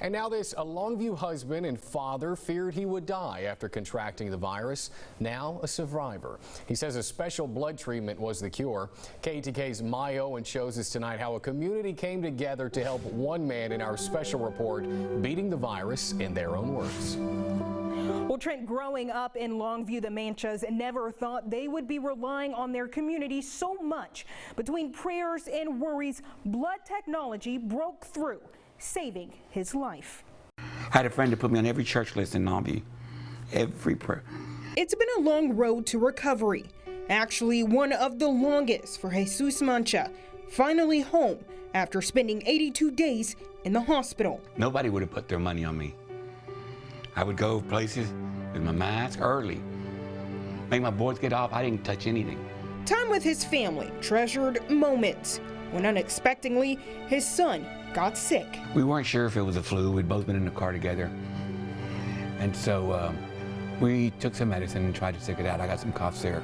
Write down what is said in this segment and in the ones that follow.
And now this, a Longview husband and father feared he would die after contracting the virus. Now a survivor. He says a special blood treatment was the cure. KETK's My Owen shows us tonight how a community came together to help one man in our special report beating the virus in their own words. Well, Trent, growing up in Longview, the Manchas never thought they would be relying on their community so much. Between prayers and worries, blood technology broke through, saving his life. I had a friend that put me on every church list in Longview, every prayer. It's been a long road to recovery, actually one of the longest for Jesus Mancha, finally home after spending 82 days in the hospital. Nobody would have put their money on me. I would go places with my mask early, make my boys get off. I didn't touch anything. Time with his family, treasured moments, when unexpectedly his son got sick. We weren't sure if it was a flu. We'd both been in the car together. And so we took some medicine and tried to stick it out. I got some coughs there.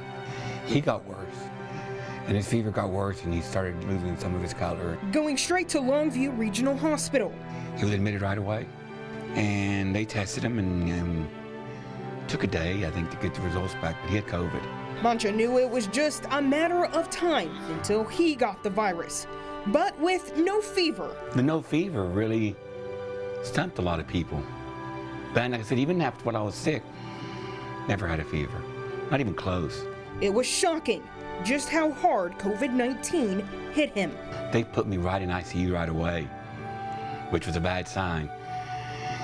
He got worse. And his fever got worse and he started losing some of his color. Going straight to Longview Regional Hospital. He was admitted right away. And they tested him and took a day, I think, to get the results back, but he had COVID. Mancha knew it was just a matter of time until he got the virus, but with no fever. The no fever really stumped a lot of people. But like I said, even after when I was sick, never had a fever, not even close. It was shocking just how hard COVID-19 hit him. They put me right in ICU right away, which was a bad sign.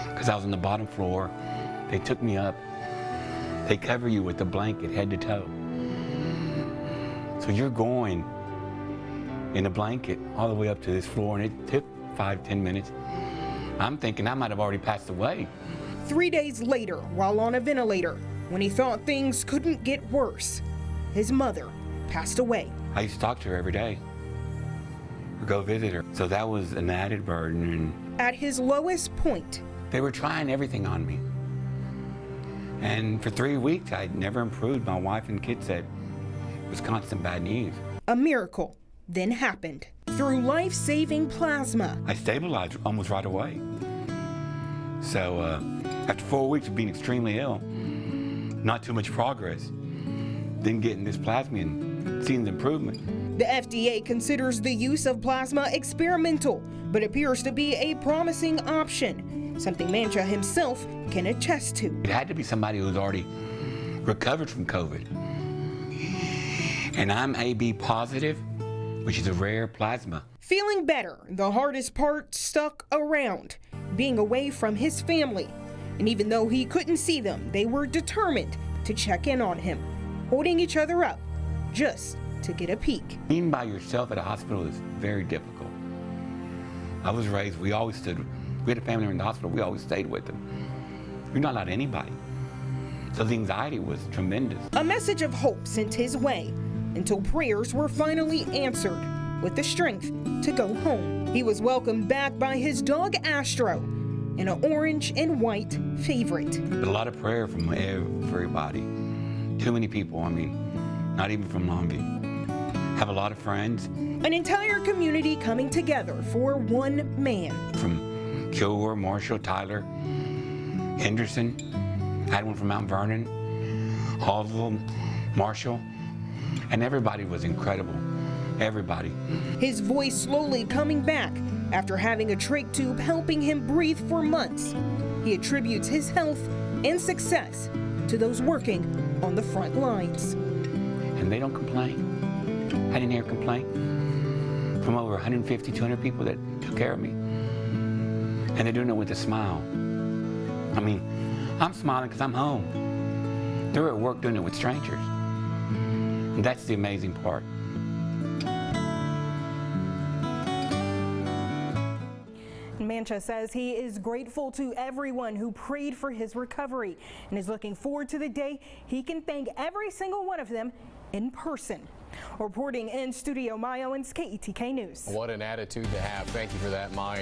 Because I was on the bottom floor, they took me up, they cover you with a blanket head to toe. So you're going in a blanket all the way up to this floor, and it took 5-10 minutes. I'm thinking I might have already passed away. 3 days later, while on a ventilator, when he thought things couldn't get worse, his mother passed away. I used to talk to her every day, or go visit her, so that was an added burden. At his lowest point, they were trying everything on me. And for 3 weeks, I'd never improved. My wife and kids said it was constant bad news. A miracle then happened. Through life-saving plasma, I stabilized almost right away. So after 4 weeks of being extremely ill, not too much progress, then getting this plasma and seeing the improvement. The FDA considers the use of plasma experimental, but appears to be a promising option, something Mancha himself can attest to. It had to be somebody who was already recovered from COVID. And I'm AB positive, which is a rare plasma. Feeling better, the hardest part stuck around, being away from his family. And even though he couldn't see them, they were determined to check in on him, holding each other up just to get a peek. Being by yourself at a hospital is very difficult. I was raised, we always stood, we had a family in the hospital, we always stayed with them. You're not allowed anybody. So the anxiety was tremendous. A message of hope sent his way until prayers were finally answered with the strength to go home. He was welcomed back by his dog Astro, and an orange and white favorite. But a lot of prayer from everybody. Too many people, I mean, not even from Longview. Have a lot of friends. An entire community coming together for one man. From Kilgore, Marshall, Tyler, Henderson, had one from Mount Vernon, Hallville, Marshall, and everybody was incredible. Everybody. His voice slowly coming back after having a trach tube helping him breathe for months. He attributes his health and success to those working on the front lines. And they don't complain. I didn't hear a complaint from over 150, 200 people that took care of me. And they're doing it with a smile. I mean, I'm smiling because I'm home. They're at work doing it with strangers. And that's the amazing part. Mancha says he is grateful to everyone who prayed for his recovery and is looking forward to the day he can thank every single one of them in person. Reporting in studio, My Owens, KETK News. What an attitude to have. Thank you for that, Maya.